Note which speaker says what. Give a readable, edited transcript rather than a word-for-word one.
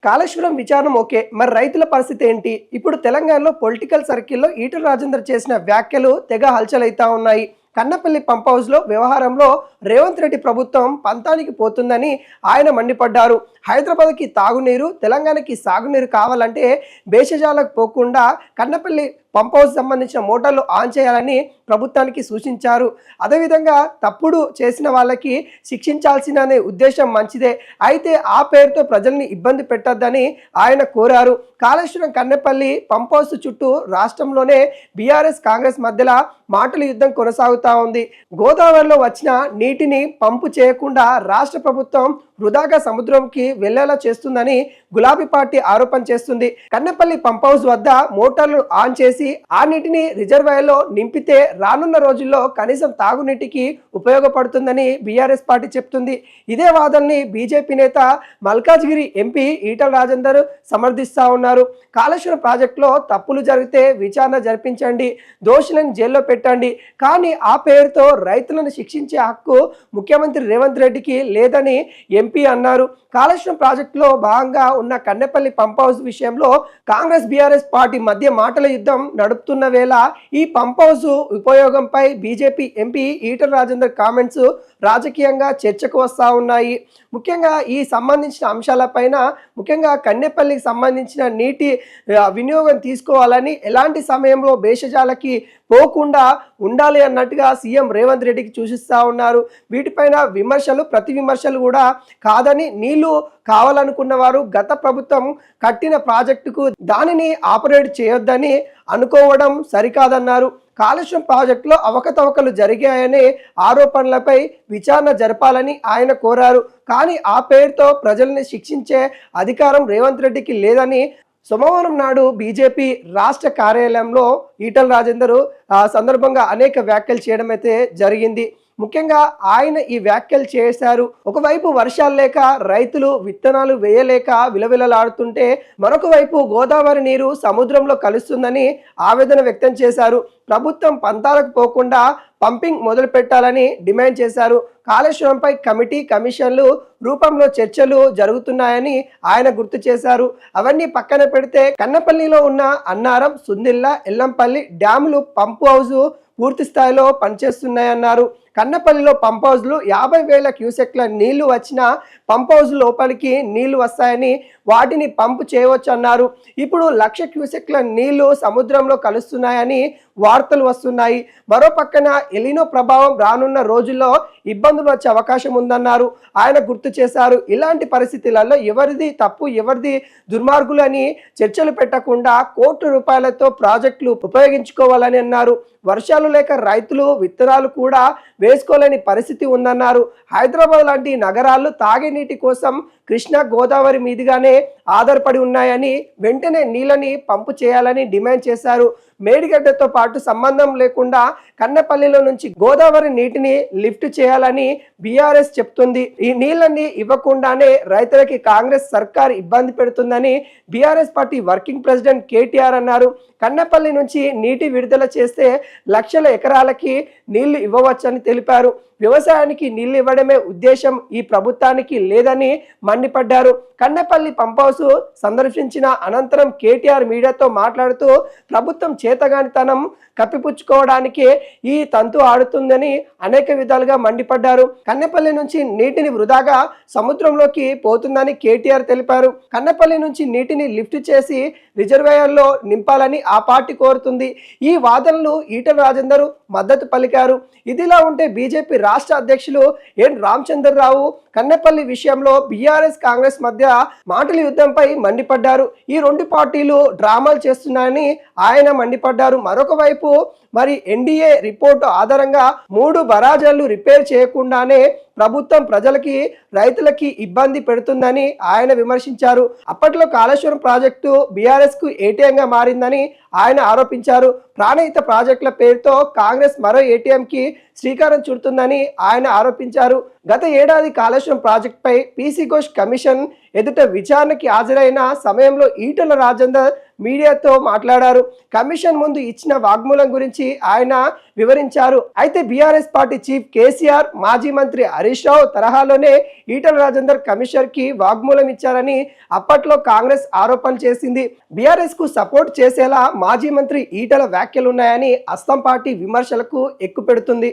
Speaker 1: కాళేశ్వరం విచారణ ఓకే. మరి రైతుల పరిస్థితి ఏంటి? ఇప్పుడు తెలంగాణలో పొలిటికల్ సర్కిల్‌లో ఈటెల రాజేందర్ చేసిన వ్యాఖ్యలు తెగ హల్చలైతా ఉన్నాయి. కన్నపల్లి పంప్ హౌస్‌లో వ్యవహారంలో రేవంత్ రెడ్డి ప్రభుత్వం పంతానికి పోతుందని ఆయన మండిపడ్డారు. హైదరాబాద్‌కి తాగునీరు, తెలంగాణకి సాగునీరు కావాలంటే భేషజాలకు పోకుండా కన్నపల్లి పంప్ హౌస్ సంబంధించిన మోటార్లు ఆన్ చేయాలని ప్రభుత్వానికి సూచించారు. అదేవిధంగా తప్పుడు చేసిన వాళ్ళకి శిక్షించాల్సిన ఉద్దేశం మంచిదే. అయితే ఆ పేరుతో ప్రజల్ని ఇబ్బంది పెట్టొద్దని ఆయన కోరారు. కాళేశ్వరం కన్నెపల్లి పంప్ హౌస్ చుట్టూ రాష్ట్రంలోనే బీఆర్ఎస్ కాంగ్రెస్ మధ్యలో మాటల యుద్ధం కొనసాగుతూ ఉంది. గోదావరిలో వచ్చిన నీటిని పంపు చేయకుండా రాష్ట్ర ప్రభుత్వం వృధాగా సముద్రంకి వెళ్లేలా చేస్తుందని గులాబీ పార్టీ ఆరోపణ చేస్తుంది. కన్నెపల్లి పంప్ హౌస్ వద్ద మోటార్లు ఆన్ చేసి ఆ నీటిని రిజర్వాయర్లో నింపితే రానున్న రోజుల్లో కనీసం తాగునీటికి ఉపయోగపడుతుందని బీఆర్ఎస్ పార్టీ చెప్తుంది. ఇదే వాదనని బీజేపీ నేత మల్కాజ్గిరి ఎంపీ ఈటెల రాజేందర్ సమర్థిస్తా ఉన్నారు. కాళేశ్వరం ప్రాజెక్టులో తప్పులు జరిగితే విచారణ జరిపించండి, దోషులను జైల్లో పెట్టండి, కానీ ఆ పేరుతో రైతులను శిక్షించే హక్కు ముఖ్యమంత్రి రేవంత్ రెడ్డికి లేదని ఎంపీ అన్నారు. కాళేశ్వరం ప్రాజెక్టులో భాగంగా ఉన్న కన్నెపల్లి పంప్ హౌస్ విషయంలో కాంగ్రెస్ బీఆర్ఎస్ పార్టీ మధ్య మాటల యుద్ధం నడుపుతున్న వేళ ఈ పంప్ హౌస్ ఉపయోగంపై BJP MP Etela Rajender comments రాజకీయంగా చర్చకు వస్తూ ఉన్నాయి. ముఖ్యంగా ఈ సంబంధించిన అంశాలపైన ముఖ్యంగా కన్నెపల్లికి సంబంధించిన నీటి వినియోగం తీసుకోవాలని, ఎలాంటి సమయంలో భేషజాలకి పోకుండా ఉండాలి అన్నట్టుగా సీఎం రేవంత్ రెడ్డికి సూచిస్తూ ఉన్నారు. వీటిపైన విమర్శలు ప్రతి విమర్శలు కూడా కాదని, నీళ్లు కావాలనుకున్న వారు గత ప్రభుత్వం కట్టిన ప్రాజెక్టుకు దానిని ఆపరేట్ చేయొద్దని అనుకోవడం సరికాదన్నారు. కాళేశ్వరం ప్రాజెక్టులో అవకతవకలు జరిగాయనే ఆరోపణలపై విచారణ జరపాలని ఆయన కోరారు. కానీ ఆ పేరుతో ప్రజల్ని శిక్షించే అధికారం రేవంత్ రెడ్డికి లేదని సోమవారం నాడు బీజేపీ రాష్ట్ర కార్యాలయంలో ఈటెల రాజేందర్ సందర్భంగా అనేక వ్యాఖ్యలు చేయడం అయితే జరిగింది. ముఖ్యంగా ఆయన ఈ వ్యాఖ్యలు చేశారు. ఒకవైపు వర్షాలు లేక రైతులు విత్తనాలు వేయలేక విలవిలలాడుతుంటే, మరొక వైపు గోదావరి నీరు సముద్రంలో కలుస్తుందని ఆవేదన వ్యక్తం చేశారు. ప్రభుత్వం పంతాలకు పోకుండా పంపింగ్ మొదలు పెట్టాలని డిమాండ్ చేశారు. కాళేశ్వరంపై కమిషన్లు రూపంలో చర్చలు జరుగుతున్నాయని ఆయన గుర్తు చేశారు. అవన్నీ పక్కన పెడితే కన్నపల్లిలో ఉన్న అన్నారం, సుందిల్ల, ఎల్లంపల్లి డ్యాములు పంపు హౌస్ పూర్తి స్థాయిలో పనిచేస్తున్నాయన్నారు. కన్నపల్లిలో పంప్ హౌస్లు 50,000 క్యూసెక్ల నీళ్లు వచ్చినా పంప్ హౌస్ లోపలికి నీళ్లు వస్తాయని, వాటిని పంపు చేయవచ్చు అన్నారు. ఇప్పుడు 1,00,000 క్యూసెక్ల నీళ్లు సముద్రంలో కలుస్తున్నాయని వార్తలు వస్తున్నాయి. మరో పక్కన ఎలినో ప్రభావం రానున్న రోజుల్లో ఇబ్బందులు వచ్చే అవకాశం ఉందన్నారు. ఆయన గుర్తు చేశారు. ఇలాంటి పరిస్థితులలో ఎవరిది తప్పు, ఎవరిది దుర్మార్గులు అని చర్చలు పెట్టకుండా కోట్ల రూపాయలతో ప్రాజెక్టులు ఉపయోగించుకోవాలని అన్నారు. వర్షాలు లేక రైతులు విత్తనాలు కూడా వేసుకోలేని పరిస్థితి ఉందన్నారు. హైదరాబాద్ లాంటి నగరాలు తాగే నీటి కోసం కృష్ణా, గోదావరి మీదుగానే ఆధారపడి ఉన్నాయని, వెంటనే నీళ్ళని పంపు చేయాలని డిమాండ్ చేశారు. మేడిగడ్డతో పాటు సంబంధం లేకుండా కన్నపల్లిలో నుంచి గోదావరి నీటిని లిఫ్ట్ చేయాలని బీఆర్ఎస్ చెప్తుంది. ఈ నీళ్ళని ఇవ్వకుండానే రైతులకి కాంగ్రెస్ సర్కార్ ఇబ్బంది పెడుతుందని BRS party working president KTR అన్నారు. కన్నపల్లి నుంచి నీటి విడుదల చేస్తే లక్షల ఎకరాలకి నీళ్లు ఇవ్వవచ్చని తెలిపారు. వ్యవసాయానికి నీళ్లు ఇవ్వడమే ఉద్దేశం ఈ ప్రభుత్వానికి లేదని మండిపడ్డారు. కన్నపల్లి పంప్ హౌస్ సందర్శించిన అనంతరం కేటీఆర్ మీడియాతో మాట్లాడుతూ ప్రభుత్వం చేతగానితనం కప్పిపుచ్చుకోవడానికే ఈ తంతు ఆడుతుందని అనేక విధాలుగా మండిపడ్డారు. కన్నపల్లి నుంచి నీటిని వృధాగా సముద్రంలోకి పోతుందని కేటీఆర్ తెలిపారు. కన్నపల్లి నుంచి నీటిని లిఫ్ట్ చేసి రిజర్వాయర్లో నింపాలని ఆ పార్టీ కోరుతుంది. ఈ వాదనలు ఈటెల రాజేందర్ మద్దతు పలికారు. ఇదిలా ఉంటే బీజేపీ రాష్ట్ర అధ్యక్షులు ఎన్ రామచంద్రరావు కన్నెపల్లి విషయంలో బీఆర్ఎస్ కాంగ్రెస్ మధ్య మాటల యుద్ధంపై మండిపడ్డారు. ఈ రెండు పార్టీలు డ్రామాలు చేస్తున్నాయని ఆయన మండిపడ్డారు. మరొక వైపు మరి ఎన్డీఏ రిపోర్టు ఆధారంగా 3 బరాజాలు రిపేర్ చేయకుండానే ప్రభుత్వం ప్రజలకి రైతులకి ఇబ్బంది పెడుతుందని ఆయన విమర్శించారు. అప్పట్లో కాళేశ్వరం ప్రాజెక్టు బీఆర్ఎస్ కు ఏటీఎంగా మారిందని ఆయన ఆరోపించారు. ప్రాణహిత ప్రాజెక్టుల పేరుతో కాంగ్రెస్ మరో ఏటీఎంకి శ్రీకారం చుడుతుందని ఆయన ఆరోపించారు. గత ఏడాది కాళేశ్వరం ప్రాజెక్టుపై పీసీ ఘోష్ కమిషన్ ఎదుట విచారణకి హాజరైన సమయంలో ఈటెల రాజేందర్ మీడియాతో మాట్లాడారు. కమిషన్ ముందు ఇచ్చిన వాగ్మూలం గురించి గురించి ఆయన వివరించారు. అయితే బీఆర్ఎస్ పార్టీ చీఫ్ కేసీఆర్ మాజీ మంత్రి హరీష్ రావు తరహాలోనే ఈటల రాజేందర్ కమిషనర్ కి వాగ్మూలం ఇచ్చారని అప్పట్లో కాంగ్రెస్ ఆరోపణలు చేసింది. బీఆర్ఎస్ కు సపోర్ట్ చేసేలా మాజీ మంత్రి ఈటల వ్యాఖ్యలున్నాయని అస్సాం పార్టీ విమర్శలకు ఎక్కుపెడుతుంది.